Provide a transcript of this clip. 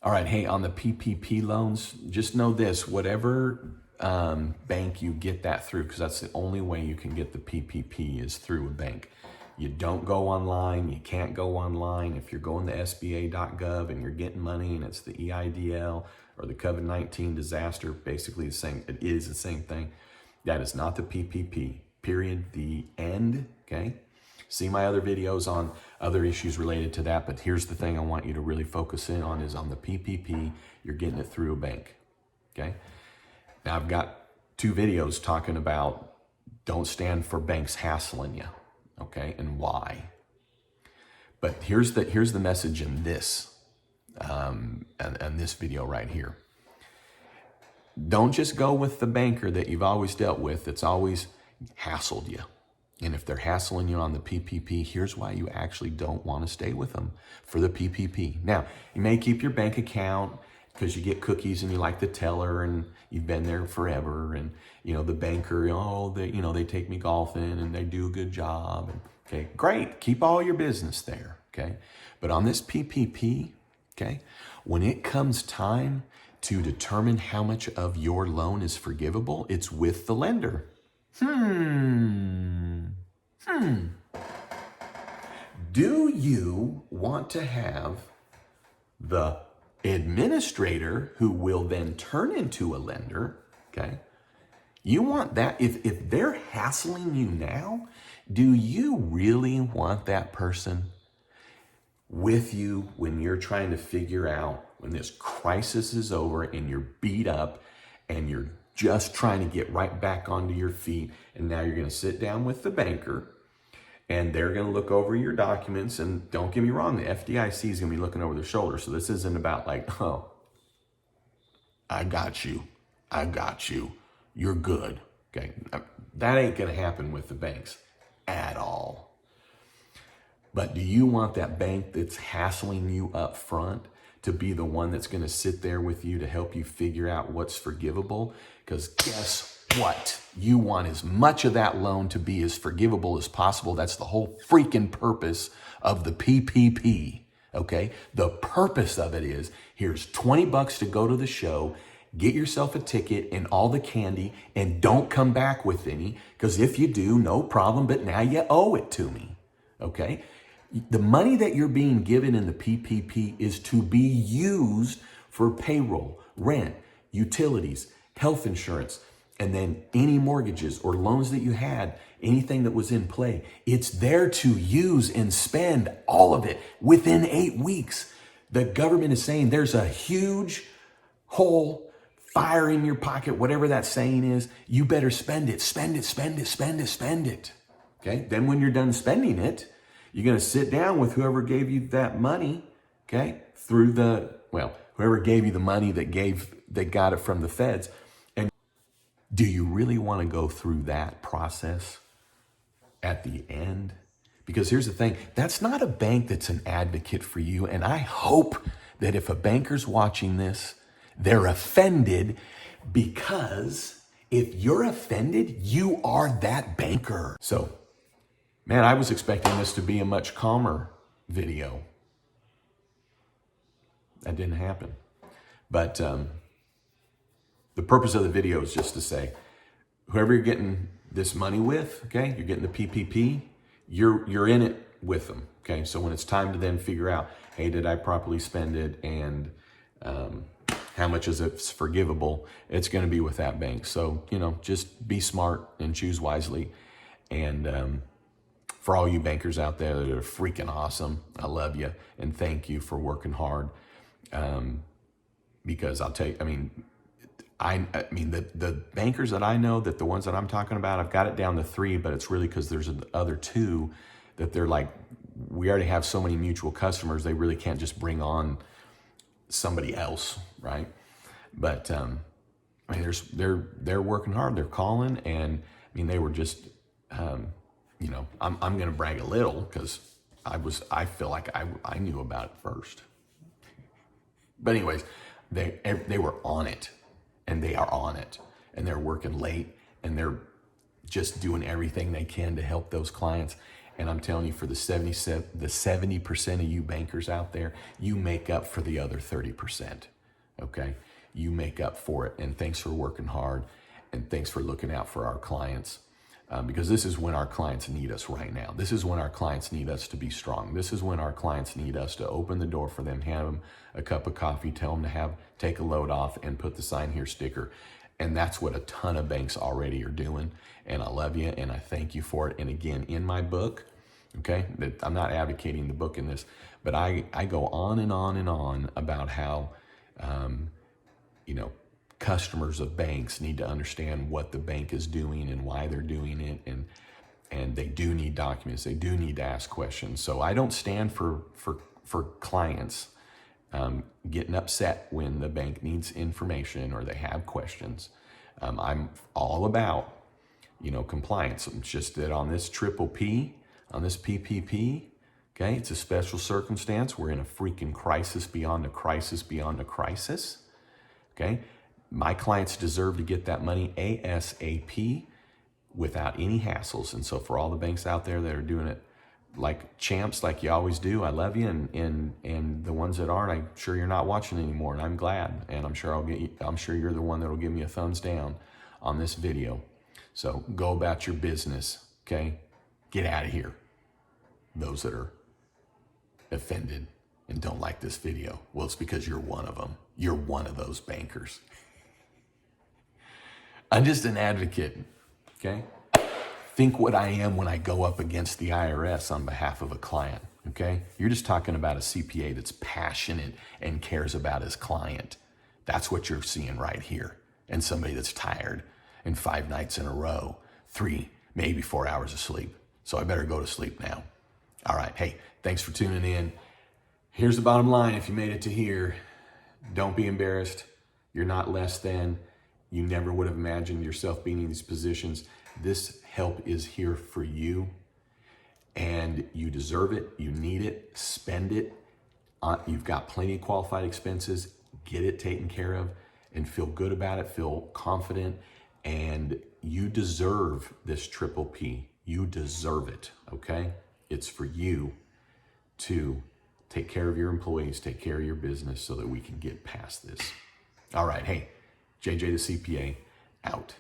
All right, hey, on the PPP loans, just know this, whatever bank you get that through, because that's the only way you can get the PPP is through a bank. You don't go online, you can't go online. If you're going to SBA.gov and you're getting money and it's the EIDL or the COVID-19 disaster, basically the same, it is the same thing. That is not the PPP, period, the end, okay? See my other videos on other issues related to that, but here's the thing I want you to really focus in on is on the PPP, you're getting it through a bank, okay? Now I've got 2 videos talking about don't stand for banks hassling you, okay, and why. But here's the message in this, and this video right here. Don't just go with the banker that you've always dealt with that's always hassled you. And if they're hassling you on the PPP, here's why you actually don't want to stay with them for the PPP. Now, you may keep your bank account because you get cookies and you like the teller and you've been there forever. And, you know, the banker, they take me golfing and they do a good job. And, okay, great. Keep all your business there, okay? But on this PPP, okay, when it comes time to determine how much of your loan is forgivable, it's with the lender. Do you want to have the administrator who will then turn into a lender, okay? You want that, if they're hassling you now, do you really want that person with you when you're trying to figure out when this crisis is over and you're beat up and you're just trying to get right back onto your feet, and now you're going to sit down with the banker and they're going to look over your documents, and don't get me wrong, the FDIC is going to be looking over their shoulder. So this isn't about like, oh, I got you, you're good. Okay, that ain't going to happen with the banks at all. But do you want that bank that's hassling you up front to be the one that's going to sit there with you to help you figure out what's forgivable? Because guess what? You want as much of that loan to be as forgivable as possible. That's the whole freaking purpose of the PPP, okay? The purpose of it is, here's $20 to go to the show, get yourself a ticket and all the candy, and don't come back with any, because if you do, no problem, but now you owe it to me, okay? The money that you're being given in the PPP is to be used for payroll, rent, utilities, health insurance, and then any mortgages or loans that you had, anything that was in play. It's there to use and spend all of it within 8 weeks. The government is saying there's a huge hole, fire in your pocket, whatever that saying is. You better spend it, spend it, spend it, spend it, spend it. Okay? Then when you're done spending it, you're going to sit down with whoever gave you that money, okay, whoever gave you the money that got it from the feds. And do you really want to go through that process at the end? Because here's the thing, that's not a bank that's an advocate for you. And I hope that if a banker's watching this, they're offended, because if you're offended, you are that banker. So, man, I was expecting this to be a much calmer video. That didn't happen. But the purpose of the video is just to say, whoever you're getting this money with, okay, you're getting the PPP, you're in it with them, okay? So when it's time to then figure out, hey, did I properly spend it, and how much is it forgivable, it's going to be with that bank. So, just be smart and choose wisely. And for all you bankers out there that are freaking awesome, I love you and thank you for working hard. Because I'll tell you, the bankers that I know, that the ones that I'm talking about, I've got it down to 3, but it's really because there's the other 2 that they're like, we already have so many mutual customers, they really can't just bring on somebody else, right? But they're working hard, they're calling, and they were just. I'm going to brag a little because I feel like I knew about it first. But anyways, they were on it, and they are on it, and they're working late, and they're just doing everything they can to help those clients. And I'm telling you, for the 70% of you bankers out there, you make up for the other 30%. Okay? You make up for it. And thanks for working hard. And thanks for looking out for our clients. Because this is when our clients need us right now. This is when our clients need us to be strong. This is when our clients need us to open the door for them, hand them a cup of coffee, tell them to take a load off and put the sign here sticker. And that's what a ton of banks already are doing. And I love you and I thank you for it. And again, in my book, okay, I'm not advocating the book in this, but I go on and on and on about how, customers of banks need to understand what the bank is doing and why they're doing it. And they do need documents. They do need to ask questions. So I don't stand for clients getting upset when the bank needs information or they have questions. I'm all about, compliance. It's just that on this PPP, on this PPP, okay, it's a special circumstance. We're in a freaking crisis beyond a crisis beyond a crisis, okay? My clients deserve to get that money ASAP without any hassles. And so for all the banks out there that are doing it like champs, like you always do, I love you. And the ones that aren't, I'm sure you're not watching anymore, and I'm glad. And I'm sure you're the one that'll give me a thumbs down on this video. So go about your business, okay? Get out of here. Those that are offended and don't like this video, well, it's because you're one of them. You're one of those bankers. I'm just an advocate, okay? Think what I am when I go up against the IRS on behalf of a client, okay? You're just talking about a CPA that's passionate and cares about his client. That's what you're seeing right here. And somebody that's tired and 5 nights in a row, 3, maybe 4 hours of sleep. So I better go to sleep now. All right, hey, thanks for tuning in. Here's the bottom line. If you made it to here, don't be embarrassed. You're not less than. You never would have imagined yourself being in these positions. This help is here for you, and you deserve it. You need it. Spend it. You've got plenty of qualified expenses. Get it taken care of and feel good about it. Feel confident, and you deserve this PPP. You deserve it, okay? It's for you to take care of your employees, take care of your business so that we can get past this. All right, hey, JJ the CPA, out.